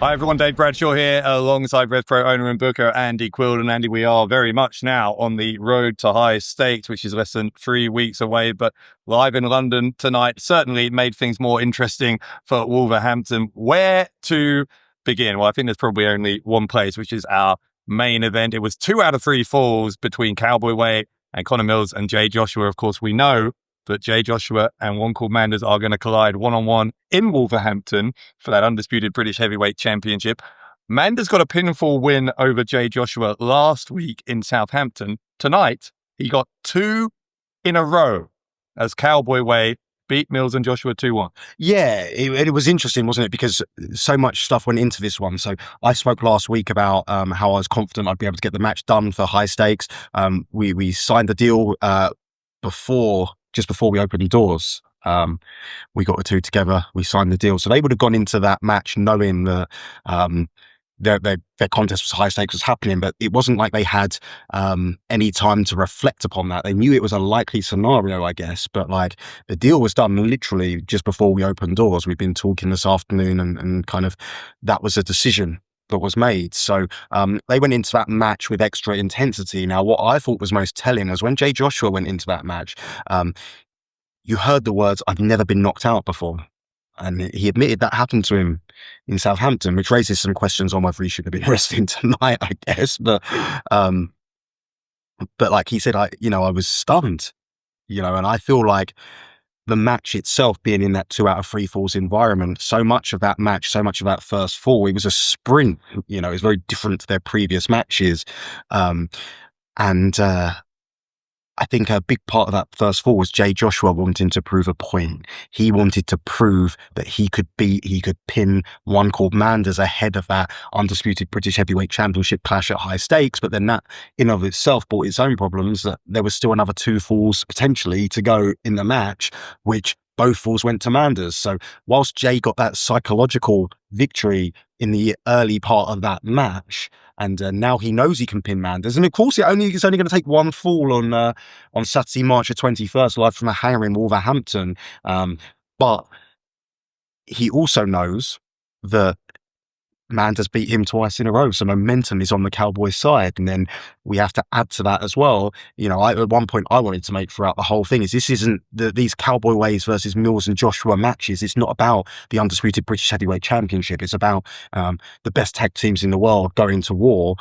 Hi everyone, Dave Bradshaw here alongside RevPro owner and booker Andy Quildan. Andy, we are very much now on the road to high stakes, which is less than 3 weeks away, but live in London tonight certainly made things more interesting for Wolverhampton. Where to begin? Well, I think there's probably only one place, which is our main event. It was 2 out of 3 falls between Cowboy Way and Connor Mills and Jay Joshua. Of course, we know that Jay Joshua and one called Manders are going to collide one-on-one in Wolverhampton for that undisputed British Heavyweight Championship. Manders got a pinfall win over Jay Joshua last week in Southampton. Tonight, he got 2 in a row as Cowboy Way beat Mills and Joshua 2-1. Yeah, it was interesting, wasn't it? Because so much stuff went into this one. So I spoke last week about how I was confident I'd be able to get the match done for high stakes. We signed the deal just before we opened the doors. We got the two together, we signed the deal. So they would have gone into that match knowing that their contest was high stakes was happening, but it wasn't like they had any time to reflect upon that. They knew it was a likely scenario, I guess, but like the deal was done literally just before we opened doors. We've been talking this afternoon and kind of that was a decision that was made. So they went into that match with extra intensity. Now, what I thought was most telling was when Jay Joshua went into that match, you heard the words, "I've never been knocked out before." And he admitted that happened to him in Southampton, which raises some questions on whether he should have been resting tonight, I guess. But like he said, I was stunned, and I feel like the match itself being in that 2 out of 3 falls environment, so much of that match, so much of that first fall, it was a sprint, it was very different to their previous matches. I think a big part of that first fall was Jay Joshua wanting to prove a point. He wanted to prove that he could pin one called Manders ahead of that undisputed British Heavyweight Championship clash at high stakes. But then that in of itself brought its own problems, that there was still another 2 falls potentially to go in the match, which both falls went to Manders. So whilst Jay got that psychological victory in the early part of that match, and now he knows he can pin Manders, and of course it's only going to take 1 fall on Saturday, March the 21st, live from a hangar in Wolverhampton. But he also knows that Manders beat him twice in a row, so momentum is on the Cowboys' side. And then we have to add to that as well. At one point I wanted to make throughout the whole thing is this isn't these Cowboy Ways versus Mills and Joshua matches. It's not about the undisputed British Heavyweight Championship. It's about the best tag teams in the world going to war.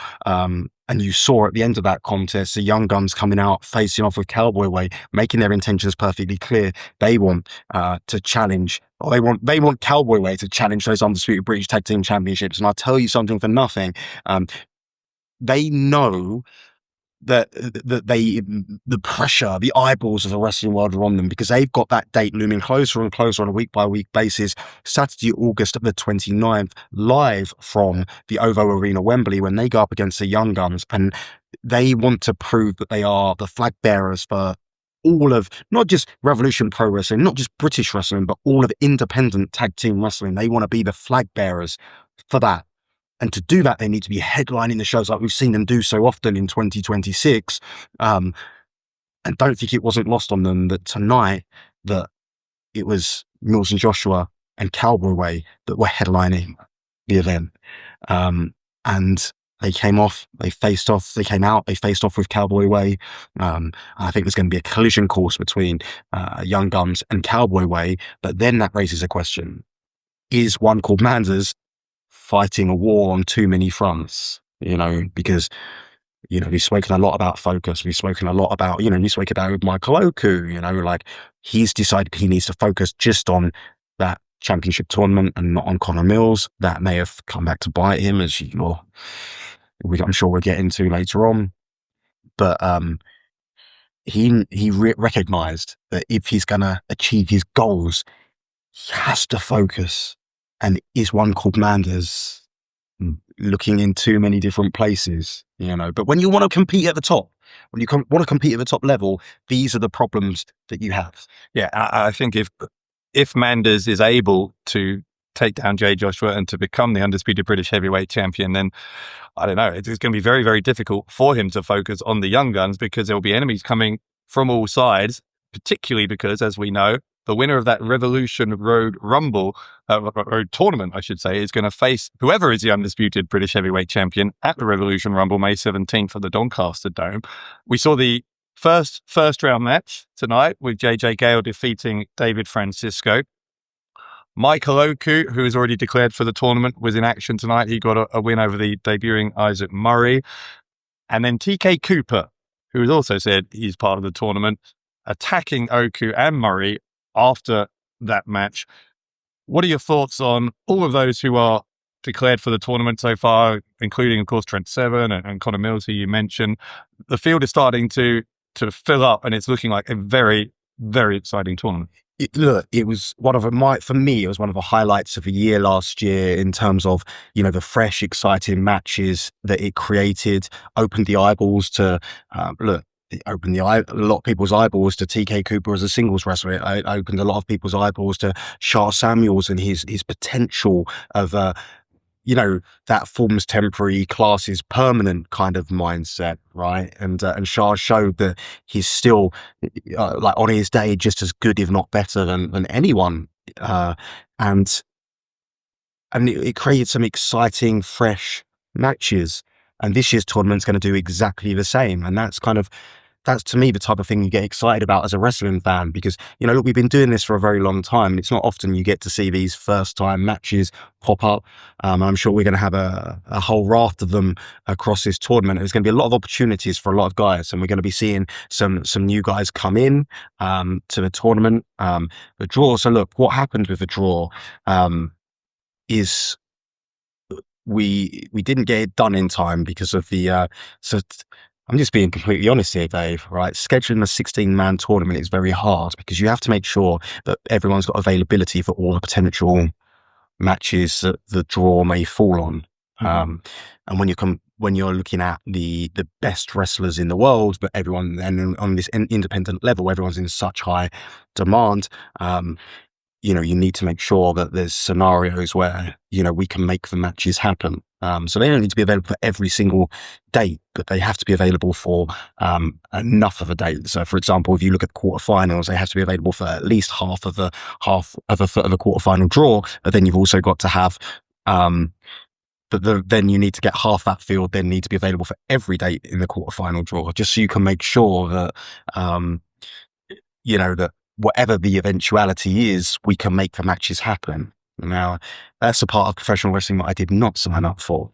And you saw at the end of that contest, the young guns coming out, facing off with Cowboy Way, making their intentions perfectly clear. They want to challenge, or they want Cowboy Way to challenge those undisputed British Tag Team Championships. And I'll tell you something for nothing. They know that the pressure, the eyeballs of the wrestling world are on them, because they've got that date looming closer and closer on a week-by-week basis. Saturday, August the 29th, live from the OVO Arena, Wembley, when they go up against the Young Guns, and they want to prove that they are the flag bearers for all of, not just Revolution Pro Wrestling, not just British wrestling, but all of independent tag team wrestling. They want to be the flag bearers for that. And to do that, they need to be headlining the shows like we've seen them do so often in 2026. And don't think it wasn't lost on them that tonight that it was Mills and Joshua and Cowboy Way that were headlining the event. And they came off, they faced off, they came out, they faced off with Cowboy Way. I think there's going to be a collision course between Young Guns and Cowboy Way. But then that raises a question. Is one called Manders fighting a war on too many fronts? Because we've spoken a lot about focus. We've spoken a lot about, we spoke about with Michael Oku, like he's decided he needs to focus just on that championship tournament and not on Connor Mills. That may have come back to bite him, as I'm sure we'll get into later on. But he recognized that if he's going to achieve his goals, he has to focus. And is one called Manders looking in too many different places, But when you want to compete at the top, when you want to compete at the top level, these are the problems that you have. Yeah, I think if Manders is able to take down Jay Joshua and to become the undisputed British Heavyweight Champion, then I don't know, it's going to be very, very difficult for him to focus on the Young Guns, because there will be enemies coming from all sides, particularly because, as we know, the winner of that Revolution Road Rumble, Road Tournament, I should say, is going to face whoever is the undisputed British heavyweight champion at the Revolution Rumble, May 17th at the Doncaster Dome. We saw the first round match tonight with JJ Gale defeating David Francisco. Michael Oku, who is already declared for the tournament, was in action tonight. He got a win over the debuting Isaac Murray. And then TK Cooper, who has also said he's part of the tournament, attacking Oku and Murray after that match. What are your thoughts on all of those who are declared for the tournament so far, including, of course, Trent Seven and Connor Mills, who you mentioned? The field is starting to fill up, and it's looking like a very, very exciting tournament. It was for me, it was one of the highlights of the year last year in terms of, the fresh, exciting matches that it created, opened the eyeballs to, it opened a lot of people's eyeballs to TK Cooper as a singles wrestler. It opened a lot of people's eyeballs to Shah Samuels and his potential of, that forms temporary, classes permanent kind of mindset, right? And Shah showed that he's still, on his day, just as good, if not better than anyone. And it created some exciting, fresh matches. And this year's tournament's going to do exactly the same. And that's to me the type of thing you get excited about as a wrestling fan, because look, we've been doing this for a very long time, and it's not often you get to see these first time matches pop up. I'm sure we're going to have a whole raft of them across this tournament. There's going to be a lot of opportunities for a lot of guys, and we're going to be seeing some new guys come in to the tournament. The draw. So look, what happened with the draw is we didn't get it done in time because of the I'm just being completely honest here, Dave, right? Scheduling a 16-man tournament is very hard because you have to make sure that everyone's got availability for all the potential matches that the draw may fall on. And when you're looking at the best wrestlers in the world, but everyone, and on this independent level, everyone's in such high demand, you need to make sure that there's scenarios where, we can make the matches happen. So they don't need to be available for every single date, but they have to be available for enough of a date. So, for example, if you look at the quarterfinals, they have to be available for at least half of a quarterfinal draw. But then you've also got to have, then you need to get half that field. Then need to be available for every date in the quarterfinal draw, just so you can make sure that that whatever the eventuality is, we can make the matches happen. Now, that's a part of professional wrestling that I did not sign up for.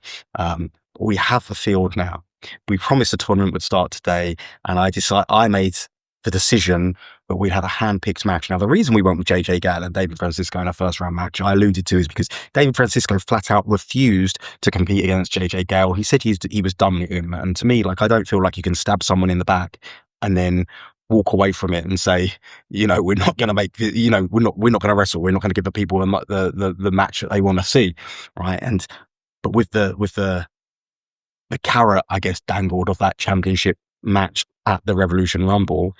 We have the field now. We promised the tournament would start today, and I made the decision that we'd have a hand-picked match. Now, the reason we went with JJ Gale and David Francisco in our first round match, I alluded to, is because David Francisco flat out refused to compete against JJ Gale. He said he was done with him. And to me, I don't feel like you can stab someone in the back and then walk away from it and say, we're not going to make, we're not going to wrestle. We're not going to give the people the match that they want to see, right? But with the carrot, I guess, dangled of that championship match at the Revolution Rumble,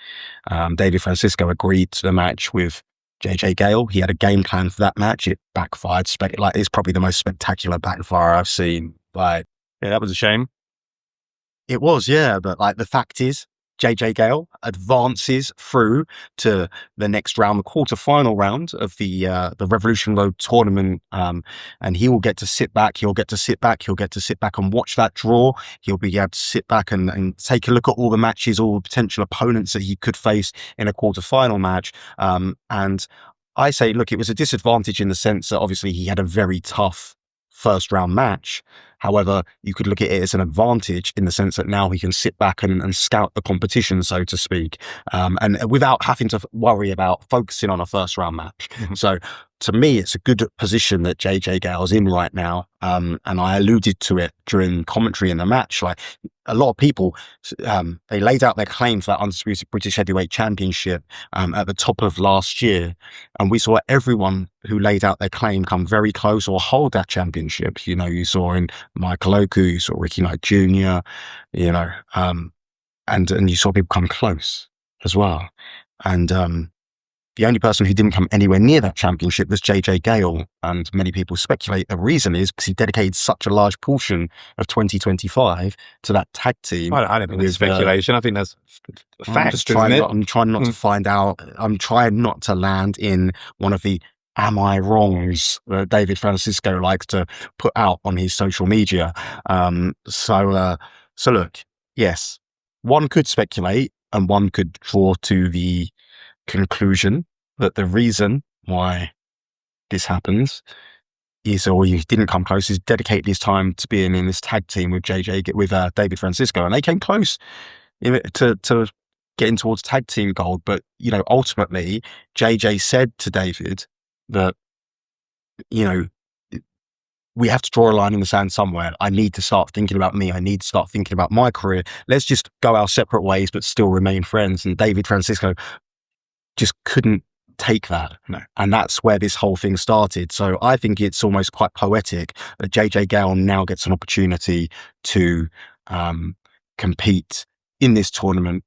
David Francisco agreed to the match with JJ Gale. He had a game plan for that match. It backfired. It's probably the most spectacular backfire I've seen. Yeah, that was a shame. It was, yeah. But the fact is, JJ Gale advances through to the next round, the quarterfinal round of the Revolution Road tournament, and he will get to sit back. He'll get to sit back and watch that draw. He'll be able to sit back and take a look at all the matches, all the potential opponents that he could face in a quarterfinal match. And I say, look, it was a disadvantage in the sense that obviously he had a very tough first round match. However, you could look at it as an advantage in the sense that now he can sit back and scout the competition, so to speak, and without having to worry about focusing on a first round match. Mm-hmm. So to me, it's a good position that JJ Gale's in right now. And I alluded to it during commentary in the match. A lot of people, they laid out their claim for that undisputed British heavyweight championship at the top of last year. And we saw everyone who laid out their claim come very close or hold that championship. You saw in Michael Oku, you saw Ricky Knight Jr., and you saw people come close as well. And the only person who didn't come anywhere near that championship was JJ Gale. And many people speculate the reason is because he dedicated such a large portion of 2025 to that tag team. I don't think it's speculation. I think that's fact, isn't it? I'm trying not to find out. I'm trying not to land in one of the "am I wrongs" that David Francisco likes to put out on his social media. So look, yes, one could speculate and one could draw to the conclusion that the reason why this happens is, or he didn't come close, is dedicated his time to being in this tag team with David Francisco, and they came close to getting towards tag team gold. But ultimately, JJ said to David that we have to draw a line in the sand somewhere. I need to start thinking about me. I need to start thinking about my career. Let's just go our separate ways, but still remain friends. And David Francisco just couldn't take that. No. And that's where this whole thing started. So I think it's almost quite poetic that JJ Gale now gets an opportunity to compete in this tournament.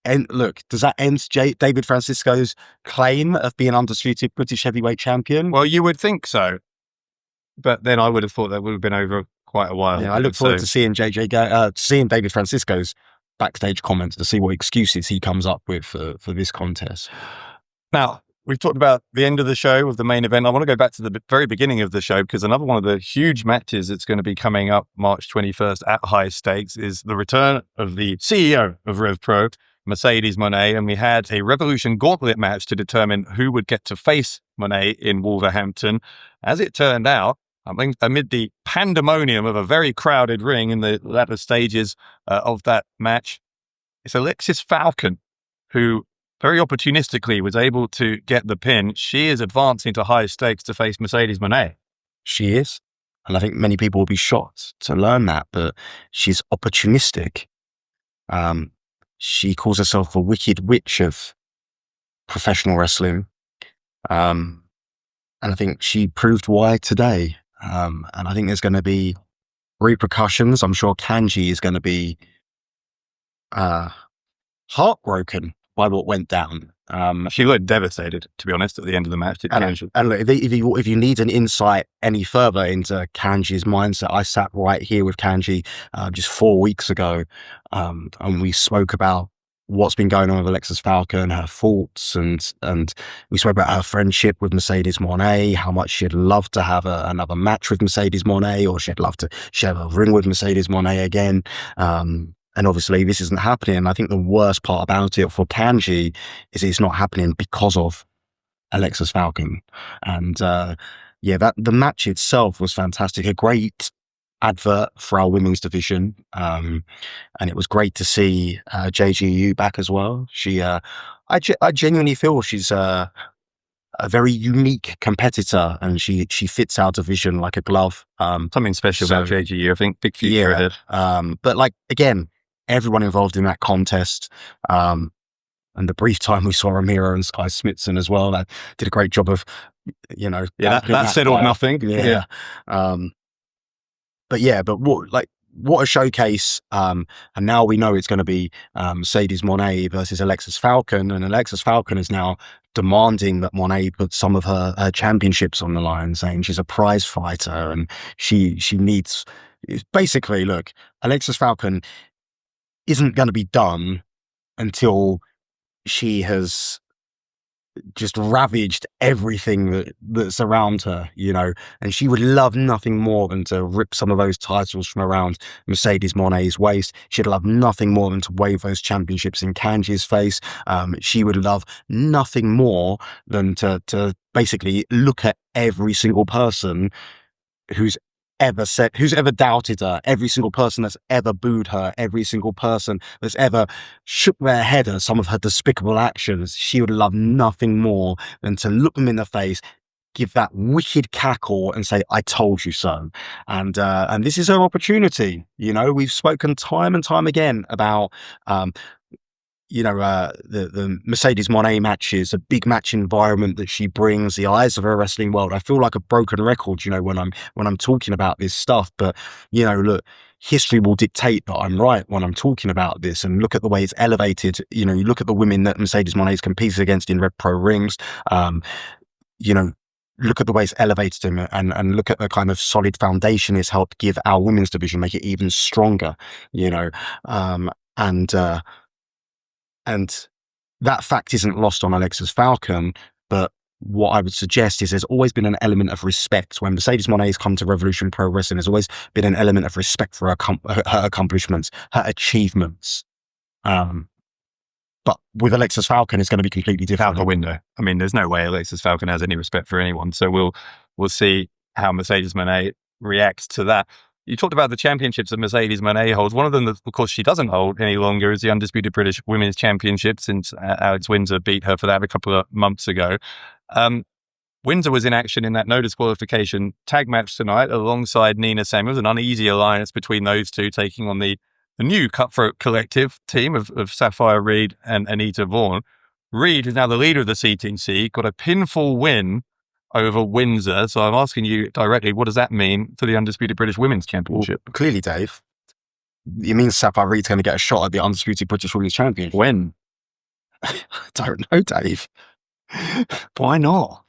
And look, does that end David Francisco's claim of being undisputed British heavyweight champion? Well, you would think so. But then I would have thought that would have been over quite a while. Yeah, I look forward to seeing seeing David Francisco's backstage comments to see what excuses he comes up with for this contest. Now, we've talked about the end of the show of the main event. I want to go back to the very beginning of the show, because another one of the huge matches that's going to be coming up March 21st at high stakes is the return of the CEO of RevPro, Mercedes Mone, and we had a Revolution Gauntlet match to determine who would get to face Mone in Wolverhampton. As it turned out, amid the pandemonium of a very crowded ring in the latter stages of that match, it's Alexis Falcon who very opportunistically was able to get the pin. She is advancing to high stakes to face Mercedes Mone. She is. And I think many people will be shocked to learn that, but she's opportunistic. She calls herself a wicked witch of professional wrestling. And I think she proved why today. And I think there's going to be repercussions. I'm sure Kanji is going to be heartbroken by what went down. She looked devastated, to be honest, at the end of the match. And look, if you need an insight any further into Kanji's mindset, I sat right here with Kanji just 4 weeks ago, and we spoke about what's been going on with Alexis Falcon, her faults, and we spoke about her friendship with Mercedes Mone, how much she'd love to have another match with Mercedes Mone, or she'd love to share a ring with Mercedes Mone again. And obviously this isn't happening. And I think the worst part about it for Kanji is it's not happening because of Alexis Falcon. And the match itself was fantastic. A great advert for our women's division. And it was great to see JGU back as well. I genuinely feel she's a very unique competitor, and she fits our division like a glove. Something special about JGU, I think. Big future ahead. But again, everyone involved in that contest, and the brief time we saw Ramiro and Sky Smithson as well, that did a great job of, that settled nothing. Yeah. But what a showcase. And now we know it's going to be Mercedes Mone versus Alexis Falcon, and Alexis Falcon is now demanding that Mone put some of her championships on the line, saying she's a prize fighter and she needs, basically, look, Alexis Falcon isn't going to be done until she has just ravaged everything that's around her, and she would love nothing more than to rip some of those titles from around Mercedes Mone's waist. She'd love nothing more than to wave those championships in Kanji's face. She would love nothing more than to basically look at every single person who's ever doubted her, every single person that's ever booed her, every single person that's ever shook their head at some of her despicable actions. She would love nothing more than to look them in the face, give that wicked cackle and say, "I told you so." And this is her opportunity. We've spoken time and time again about the Mercedes Mone matches, a big match environment that she brings, the eyes of her wrestling world. I feel like a broken record, when I'm talking about this stuff. But look, history will dictate that I'm right when I'm talking about this. And look at the way it's elevated. You look at the women that Mercedes Mone has competed against in RevPro rings. Look at the way it's elevated him, and look at the kind of solid foundation it's helped give our women's division, make it even stronger. And that fact isn't lost on Alexis Falcon, but what I would suggest is there's always been an element of respect. When Mercedes Mone has come to Revolution Pro Wrestling, there's always been an element of respect for her accomplishments, her achievements. But with Alexis Falcon, it's going to be completely different. Out the window. I mean, there's no way Alexis Falcon has any respect for anyone. So we'll see how Mercedes Mone reacts to that. You talked about the championships that Mercedes Mone holds. One of them that, of course, she doesn't hold any longer is the Undisputed British Women's Championship, since Alex Windsor beat her for that a couple of months ago. Windsor was in action in that no disqualification tag match tonight alongside Nina Samuels, an uneasy alliance between those two, taking on the new Cutthroat Collective team of Sapphire Reed and Anita Vaughan. Reed is now the leader of the CTC, got a pinfall win over Windsor. So I'm asking you directly, what does that mean for the Undisputed British Women's Championship? Well, clearly, Dave, you mean Sapphire Reed's going to get a shot at the Undisputed British Women's Championship? When? I don't know, Dave. Why not?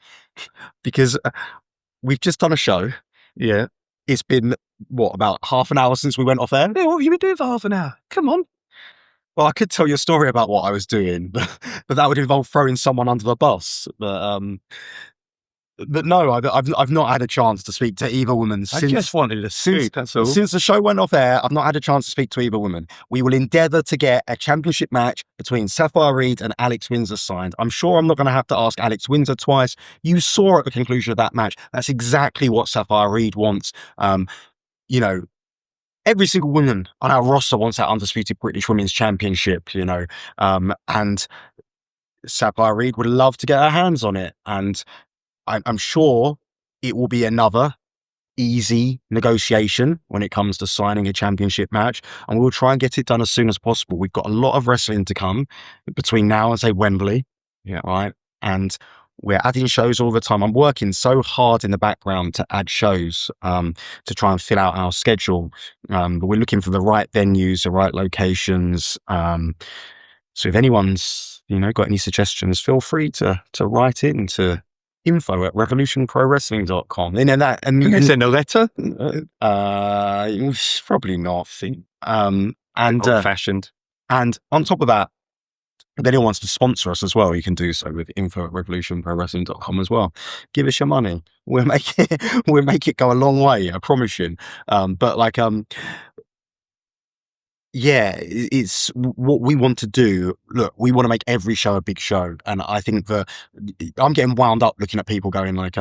Because we've just done a show. Yeah. It's been, about half an hour since we went off air? Yeah, what have you been doing for half an hour? Come on. Well, I could tell you a story about what I was doing, but that would involve throwing someone under the bus. But no, I've not had a chance to speak to either woman I just wanted to speak, that's all. Since the show went off air. I've not had a chance to speak to either woman. We will endeavour to get a championship match between Sapphire Reed and Alex Windsor signed. I'm sure I'm not going to have to ask Alex Windsor twice. You saw at the conclusion of that match, that's exactly what Sapphire Reed wants. Every single woman on our roster wants that Undisputed British Women's Championship, and Sapphire Reed would love to get her hands on it. And I'm sure it will be another easy negotiation when it comes to signing a championship match, and we'll try and get it done as soon as possible. We've got a lot of wrestling to come between now and, say, Wembley. Yeah. Right. And we're adding shows all the time. I'm working so hard in the background to add shows to try and fill out our schedule. But we're looking for the right venues, the right locations. So if anyone's, got any suggestions, feel free to write in to info@revolutionprowrestling.com. And you can send a letter? Probably not. Old-fashioned. And on top of that, if anyone wants to sponsor us as well, you can do so with info@revolutionprowrestling.com as well. Give us your money. We'll make it go a long way, I promise you. It's what we want to do. Look, we want to make every show a big show. And I think that I'm getting wound up looking at people going like,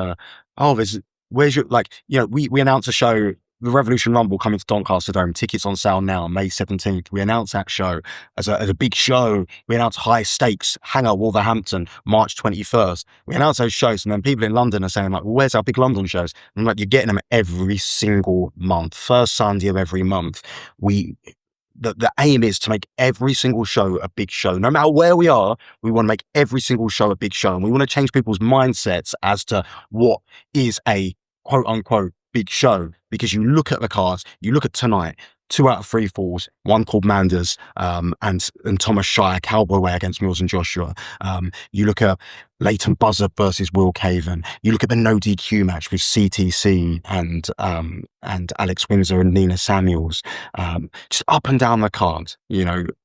where's your, we announce a show, the Revolution Rumble coming to Doncaster Dome, tickets on sale now, May 17th. We announce that show as a big show. We announce High Stakes, Hangar Wolverhampton, March 21st. We announce those shows, and then people in London are saying like, well, where's our big London shows? And I'm like, you're getting them every single month, first Sunday of every month. The aim is to make every single show a big show. No matter where we are, we want to make every single show a big show. And we want to change people's mindsets as to what is a quote unquote big show. Because you look at the cards, you look at tonight, 2 out of 3 falls, one called Manders, and Thomas Shire, Cowboy Way against Mills and Joshua. You look at Leighton Buzzard versus Will Caven. You look at the no DQ match with CTC and Alex Windsor and Nina Samuels. Just up and down the card,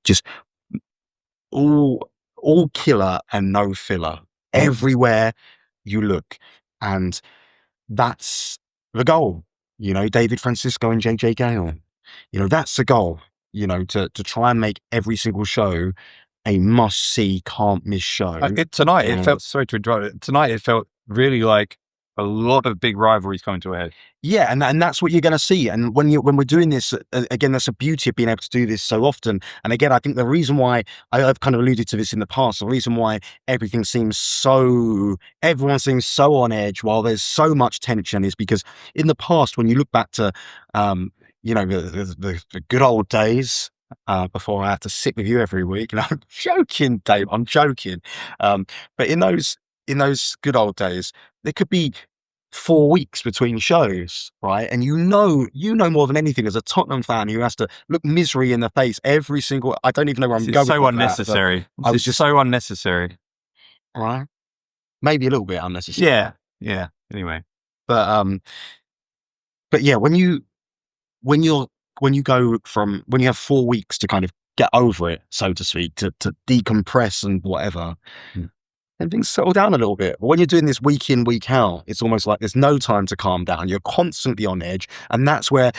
just all killer and no filler everywhere you look. And that's the goal. David Francisco and JJ Gale. That's the goal, to try and make every single show a must-see, can't-miss show. Tonight, it felt, sorry to interrupt, tonight it felt really like a lot of big rivalries coming to a head. Yeah, and that's what you're going to see. And when we're doing this, again, that's the beauty of being able to do this so often. And again, I think the reason why, I've kind of alluded to this in the past, the reason why everyone seems so on edge while there's so much tension is because in the past, when you look back to, the good old days before I have to sit with you every week. And I'm joking, Dave. I'm joking. But in those good old days, there could be 4 weeks between shows, right? And you know more than anything as a Tottenham fan who has to look misery in the face every single. I don't even know where I'm This going. is so with unnecessary. That, I was just so unnecessary. right, maybe a little bit unnecessary. Yeah. Anyway, but yeah, when you go from when you have 4 weeks to kind of get over it, so to speak, to decompress and whatever, and things settle down a little bit. But when you're doing this week in, week out, it's almost like there's no time to calm down. You're constantly on edge. And that's where,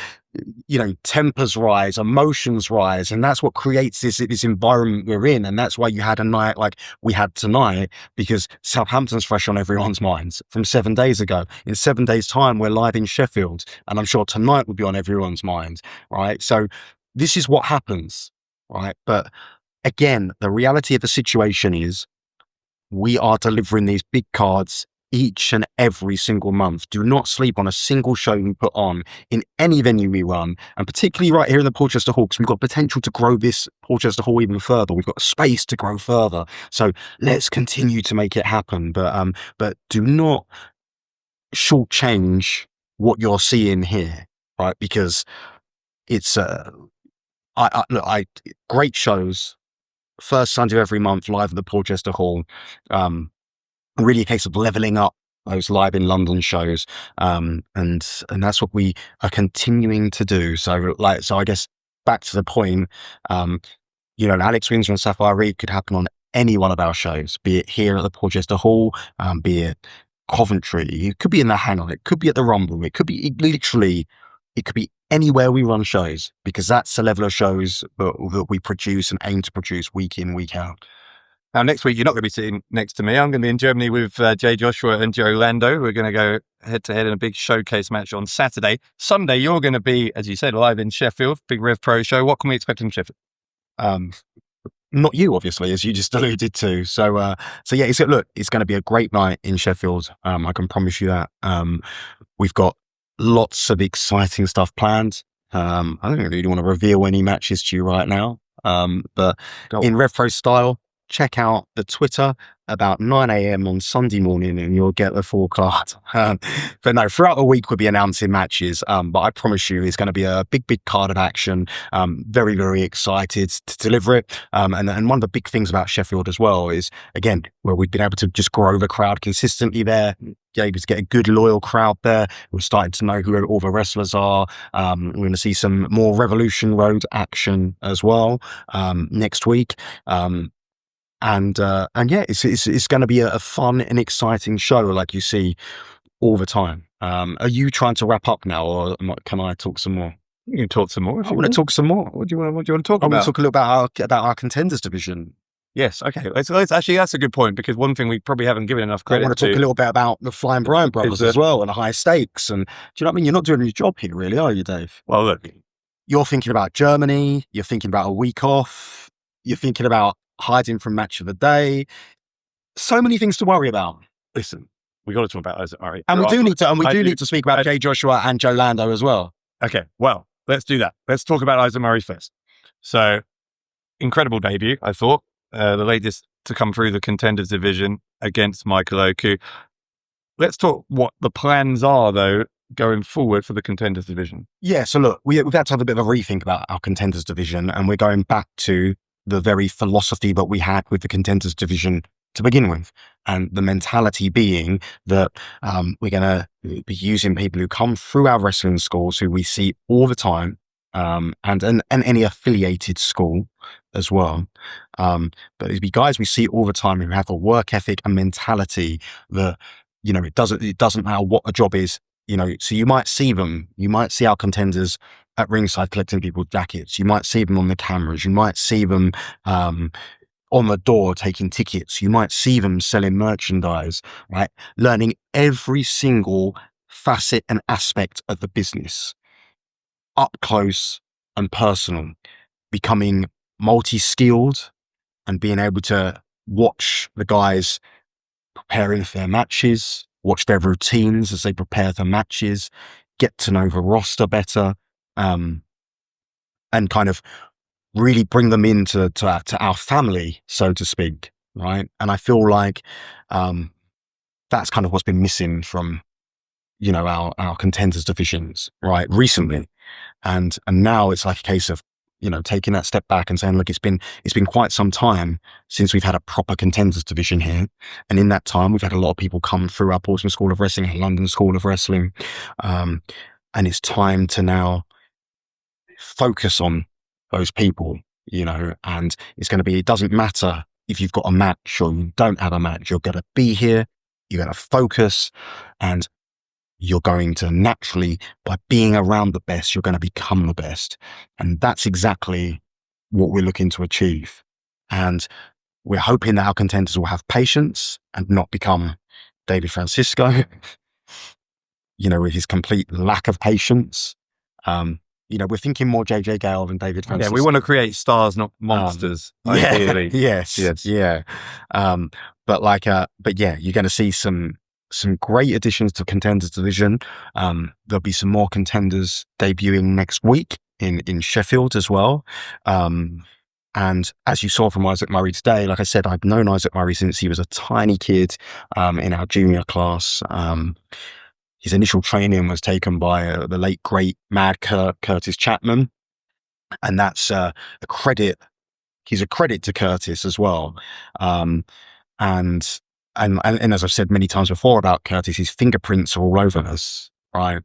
tempers rise, emotions rise. And that's what creates this environment we're in. And that's why you had a night like we had tonight, because Southampton's fresh on everyone's minds from 7 days ago. In 7 days' time, we're live in Sheffield. And I'm sure tonight will be on everyone's minds, right? So this is what happens, right? But again, the reality of the situation is, we are delivering these big cards each and every single month. Do not sleep on a single show we put on in any venue we run, and particularly right here in the Portchester Hall, because we've got potential to grow this Portchester Hall even further. We've got space to grow further. So let's continue to make it happen. But do not shortchange what you're seeing here, right? Because it's great shows. First Sunday of every month, live at the Portchester Hall. Really a case of leveling up those live in London shows. And that's what we are continuing to do. So I guess back to the point, Alex Windsor and Sapphire Reed could happen on any one of our shows, be it here at the Portchester Hall, be it Coventry, it could be in the Hang-On, it could be at the Rumble, it could be anywhere we run shows, because that's the level of shows that we produce and aim to produce week in, week out. Now, next week, you're not going to be sitting next to me. I'm going to be in Germany with Jay Joshua and Joe Lando. We're going to go head-to-head in a big showcase match on Saturday. Sunday, you're going to be, as you said, live in Sheffield, big RevPro show. What can we expect in Sheffield? Not you, obviously, as you just alluded to. So yeah, it's going to be a great night in Sheffield. I can promise you that. We've got lots of exciting stuff planned. I don't really want to reveal any matches to you right now. But in RevPro style, check out the Twitter about 9 a.m. on Sunday morning and you'll get the full card. But no, throughout the week we'll be announcing matches. But I promise you it's going to be a big card of action. Very, very excited to deliver it. And one of the big things about Sheffield as well is, again, where we've been able to just grow the crowd consistently there, able to get a good loyal crowd there. We're starting to know who all the wrestlers are. We're going to see some more Revolution Road action as well next week. And yeah, it's going to be a fun and exciting show, like you see all the time. Are you trying to wrap up now, or can I talk some more? You can talk some more. I want to talk some more. What do you want to talk about? I want to talk a little about our Contenders division. Yes, okay. Let's actually, that's a good point, because one thing we probably haven't given enough credit to. I want to talk a little bit about the Flying Bryant brothers as well, and the high stakes. And do you know what I mean? You're not doing your job here, really, are you, Dave? Well, look, you're thinking about Germany. You're thinking about a week off. You're thinking about hiding from match of the day. So many things to worry about. Listen, we got to talk about Isaac Murray. And we do need to speak about Jay Joshua and Joe Lando as well. Okay, well, let's do that. Let's talk about Isaac Murray first. So, incredible debut, I thought. The latest to come through the Contenders division against Michael Oku. Let's talk what the plans are, though, going forward for the Contenders division. Yeah, so look, we've had to have a bit of a rethink about our Contenders division, and we're going back to the very philosophy that we had with the Contenders division to begin with. And the mentality being that we're going to be using people who come through our wrestling schools, who we see all the time, and any affiliated school as well. But it'd be guys we see all the time who have a work ethic and mentality that, it doesn't matter what the job is. So you might see our Contenders at ringside collecting people's jackets. You might see them on the cameras. You might see them on the door taking tickets. You might see them selling merchandise, right? Learning every single facet and aspect of the business, up close and personal, becoming multi-skilled and being able to watch the guys preparing for their matches, watch their routines as they prepare for matches, get to know the roster better, and kind of really bring them into to our family, so to speak, right? And I feel like that's kind of what's been missing from, you know, our contenders divisions, right, recently. And now it's like a case of, you know, taking that step back and saying, look, it's been quite some time since we've had a proper contenders division here. And in that time, we've had a lot of people come through our Portsmouth School of Wrestling, our London School of Wrestling. And it's time to now focus on those people, you know, and it's going to be, it doesn't matter if you've got a match or you don't have a match, you're going to be here, you're going to focus, and you're going to naturally, by being around the best, you're going to become the best. And that's exactly what we're looking to achieve. And we're hoping that our contenders will have patience and not become David Francisco, you know, with his complete lack of patience. You know, we're thinking more JJ Gale than David Francisco. Yeah, we want to create stars, not monsters. Ideally. Yes. Yeah. But yeah, you're going to see some great additions to Contenders division. There'll be some more contenders debuting next week in Sheffield as well. And as you saw from Isaac Murray today, like I said, I've known Isaac Murray since he was a tiny kid in our junior class. His initial training was taken by the late, great Mad Curtis Chapman. And that's a credit. He's a credit to Curtis as well. And as I've said many times before about Curtis, his fingerprints are all over us, right?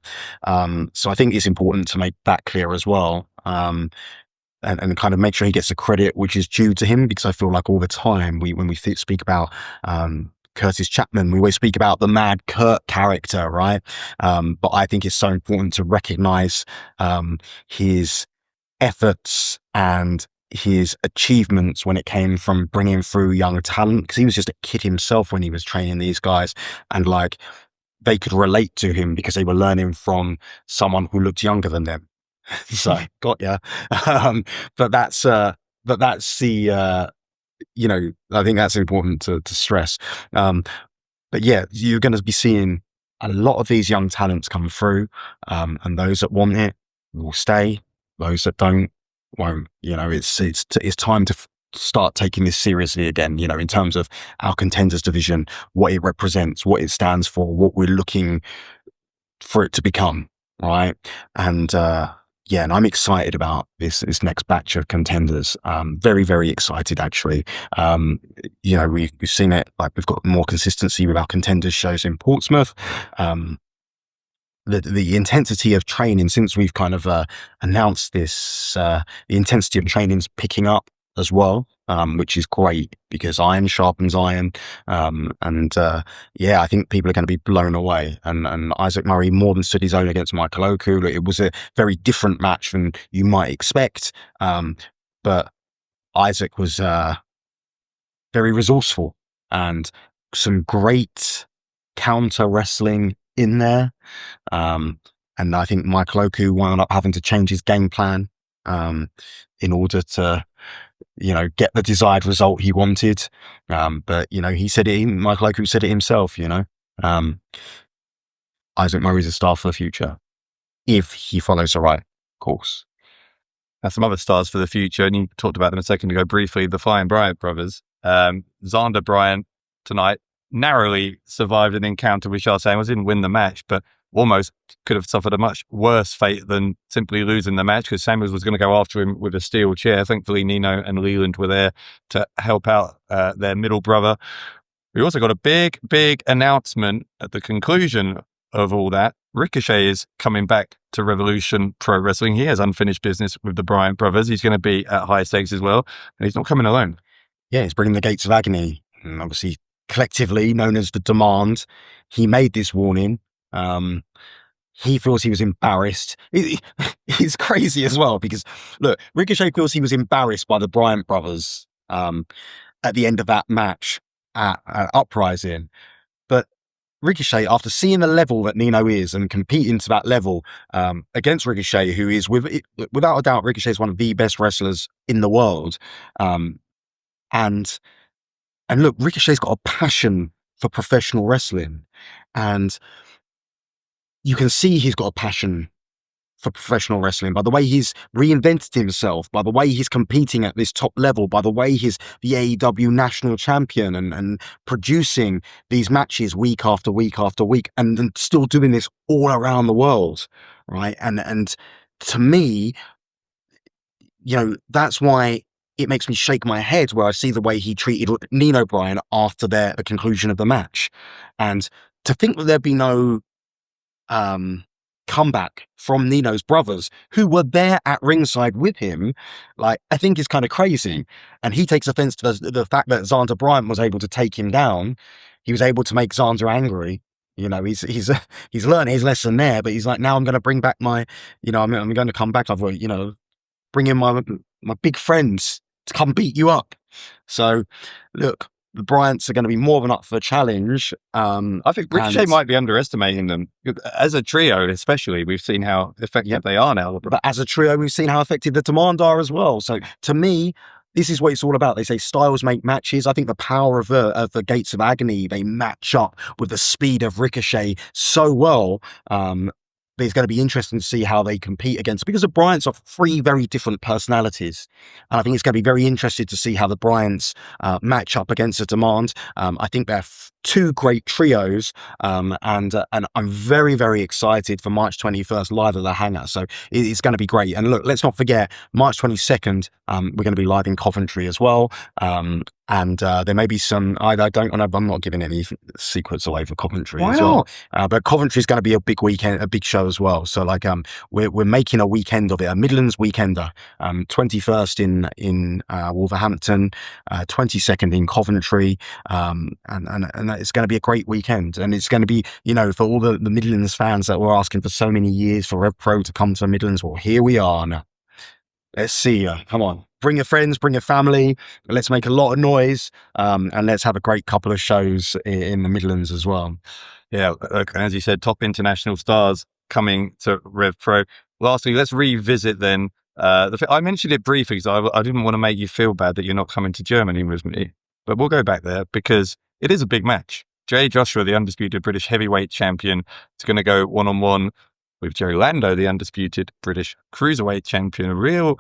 So I think it's important to make that clear as well. And kind of make sure he gets the credit which is due to him, because I feel like all the time when we speak about Curtis Chapman, we always speak about the Mad Kurt character, right? But I think it's so important to recognize his efforts and his achievements when it came from bringing through young talent, because he was just a kid himself when he was training these guys, and like they could relate to him because they were learning from someone who looked younger than them. So got ya. But that's the you know, I think that's important to stress. But yeah, you're going to be seeing a lot of these young talents come through, and those that want it will stay. Those that don't won't. You know, it's time to start taking this seriously again. You know, in terms of our contenders division, what it represents, what it stands for, what we're looking for it to become, right? And yeah, and I'm excited about this next batch of contenders. Very, very excited, actually. You know, we've seen it, like we've got more consistency with our contenders shows in Portsmouth. The intensity of training since we've kind of announced this, the intensity of training is picking up as well, which is great because iron sharpens iron. Yeah, I think people are going to be blown away. And Isaac Murray more than stood his own against Michael Oku. It was a very different match than you might expect. But Isaac was very resourceful and some great counter wrestling in there. And I think Michael Oku wound up having to change his game plan in order to, you know, get the desired result he wanted. But, you know, Michael Oku said it himself, you know. Isaac Murray's a star for the future if he follows the right course. Some other stars for the future, and you talked about them a second ago briefly, the Flying Bryant brothers. Xander Bryant tonight narrowly survived an encounter with Shah Samuels, didn't win the match, but almost could have suffered a much worse fate than simply losing the match, because Samuels was going to go after him with a steel chair. Thankfully, Nino and Leland were there to help out their middle brother. We also got a big, big announcement at the conclusion of all that. Ricochet is coming back to Revolution Pro Wrestling. He has unfinished business with the Bryant brothers. He's going to be at High Stakes as well, and he's not coming alone. Yeah, he's bringing the Gates of Agony, and obviously collectively known as the Demand. He made this warning. He feels he was embarrassed. It's crazy as well because, look, Ricochet feels he was embarrassed by the Bryant brothers at the end of that match at Uprising. But Ricochet, after seeing the level that Nino is and competing to that level against Ricochet, who is, without a doubt, Ricochet is one of the best wrestlers in the world. And look, Ricochet's got a passion for professional wrestling. And you can see he's got a passion for professional wrestling, by the way he's reinvented himself, by the way he's competing at this top level, by the way he's the AEW national champion and producing these matches week after week after week, and then still doing this all around the world, right? And to me, that's why it makes me shake my head where I see the way he treated Nino Bryan after the conclusion of the match. And to think that there'd be no comeback from Nino's brothers who were there at ringside with him, like, I think is kind of crazy. And he takes offense to the fact that Xander Bryant was able to take him down. He was able to make Xander angry. He's learned his lesson there, but he's like, now I'm going to bring back my, I'm going to come back. I've bring in my big friends to come beat you up. So look, the Bryants are going to be more than up for a challenge. I think Ricochet might be underestimating them. As a trio, especially, we've seen how effective they are now. But as a trio, we've seen how effective the Demand are as well. So to me, this is what it's all about. They say styles make matches. I think the power of the Gates of Agony, they match up with the speed of Ricochet so well. But it's going to be interesting to see how they compete against, because the Bryants are three very different personalities. And I think it's going to be very interesting to see how the Bryants match up against the Demand. I think they're two great trios. And I'm very, very excited for March 21st live at the Hangar. So it's going to be great. And look, let's not forget, March 22nd, we're going to be live in Coventry as well. And there may be some, I'm not giving any secrets away for Coventry as well. But Coventry is going to be a big weekend, a big show as well. So we're making a weekend of it, a Midlands weekender. 21st in Wolverhampton, 22nd in Coventry, and it's going to be a great weekend. And it's going to be, for all the Midlands fans that were asking for so many years for RevPro to come to Midlands. Well, here we are now. Let's see. Come on. Bring your friends, bring your family. Let's make a lot of noise, and let's have a great couple of shows in the Midlands as well. Yeah, as you said, top international stars coming to RevPro. Lastly, let's revisit then. I mentioned it briefly because I didn't want to make you feel bad that you're not coming to Germany with me, but we'll go back there because it is a big match. Jay Joshua, the undisputed British heavyweight champion, is going to go one-on-one with Joe Lando, the undisputed British cruiserweight champion. A real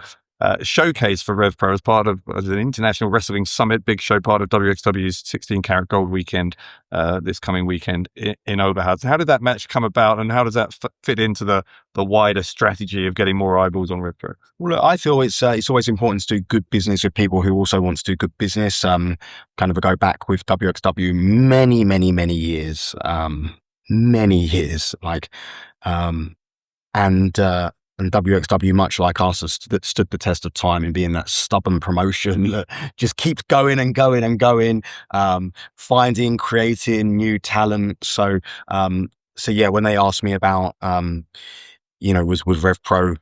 showcase for RevPro as part of the International Wrestling Summit, big show, part of WXW's 16-karat gold weekend this coming weekend in Oberhausen. How did that match come about, and how does that fit into the wider strategy of getting more eyeballs on RevPro? Well, look, I feel it's always important to do good business with people who also want to do good business. Kind of a go back with WXW many, many, many years, and WXW, much like us, that stood the test of time in being that stubborn promotion that just keeps going and going and going, finding, creating new talent. So yeah, when they asked me about, was RevPro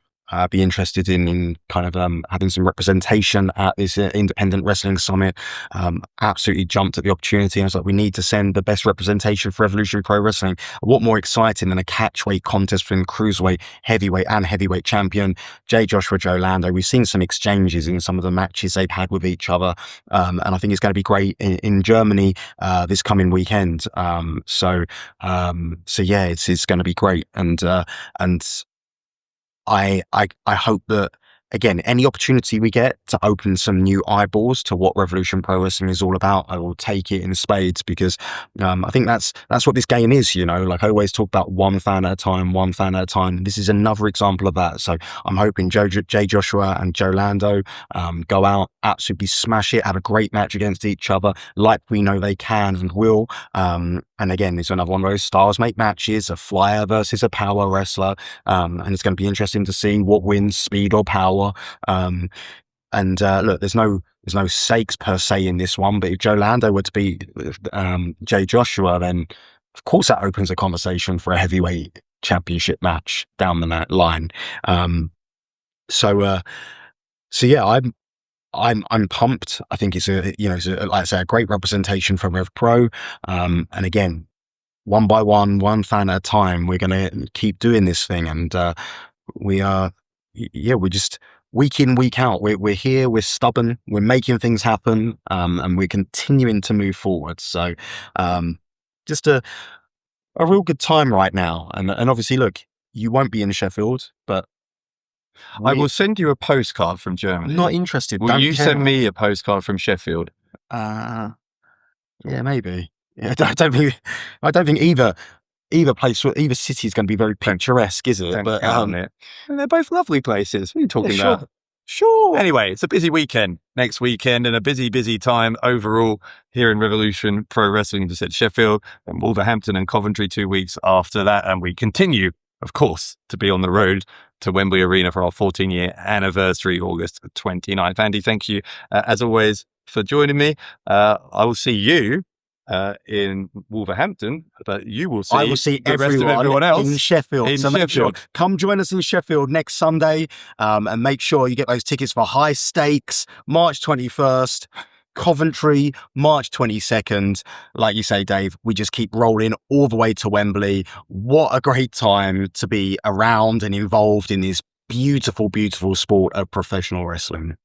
be interested in kind of having some representation at this independent wrestling summit, absolutely jumped at the opportunity. I was like, we need to send the best representation for Evolution Pro Wrestling. What more exciting than a catchweight contest between cruiserweight, heavyweight and heavyweight champion Jay Joshua, Joe Lando? We've seen some exchanges in some of the matches they've had with each other, and I think it's going to be great in Germany this coming weekend. So yeah, it's going to be great, and I hope that, again, any opportunity we get to open some new eyeballs to what Revolution Pro Wrestling is all about, I will take it in spades, because I think that's what this game is. Like I always talk about one fan at a time. This is another example of that. So I'm hoping Jay Joshua and Joe Lando go out, absolutely smash it, have a great match against each other, like we know they can and will. And again, it's another one of those styles make matches, a flyer versus a power wrestler. And it's going to be interesting to see what wins, speed or power. Look, there's no stakes per se in this one, but if Joe Lando were to be Jay Joshua, then of course that opens a conversation for a heavyweight championship match down the line. So yeah, I'm pumped. I think it's like I say, a great representation for RevPro. And again, one by one fan at a time, we're going to keep doing this thing. And we're just week in, week out. We're here, we're stubborn, we're making things happen, and we're continuing to move forward. So just a real good time right now. And obviously, look, you won't be in Sheffield, but I will send you a postcard from Germany. Not interested. Will you send me a postcard from Sheffield? Yeah, maybe. Yeah, I don't think either place, either city is going to be very picturesque, is it? But and they're both lovely places. What are you talking about? Sure. Anyway, it's a busy weekend next weekend and a busy time overall here in Revolution Pro Wrestling, just at Sheffield and Wolverhampton and Coventry 2 weeks after that. And we continue, of course, to be on the road to Wembley Arena for our 14-year anniversary, August 29th. Andy, thank you, as always, for joining me. I will see you in Wolverhampton, but I will see the rest of everyone else in Sheffield. Make sure, come join us in Sheffield next Sunday, and make sure you get those tickets for High Stakes, March 21st, Coventry, March 22nd. Like you say, Dave, we just keep rolling all the way to Wembley. What a great time to be around and involved in this beautiful, beautiful sport of professional wrestling.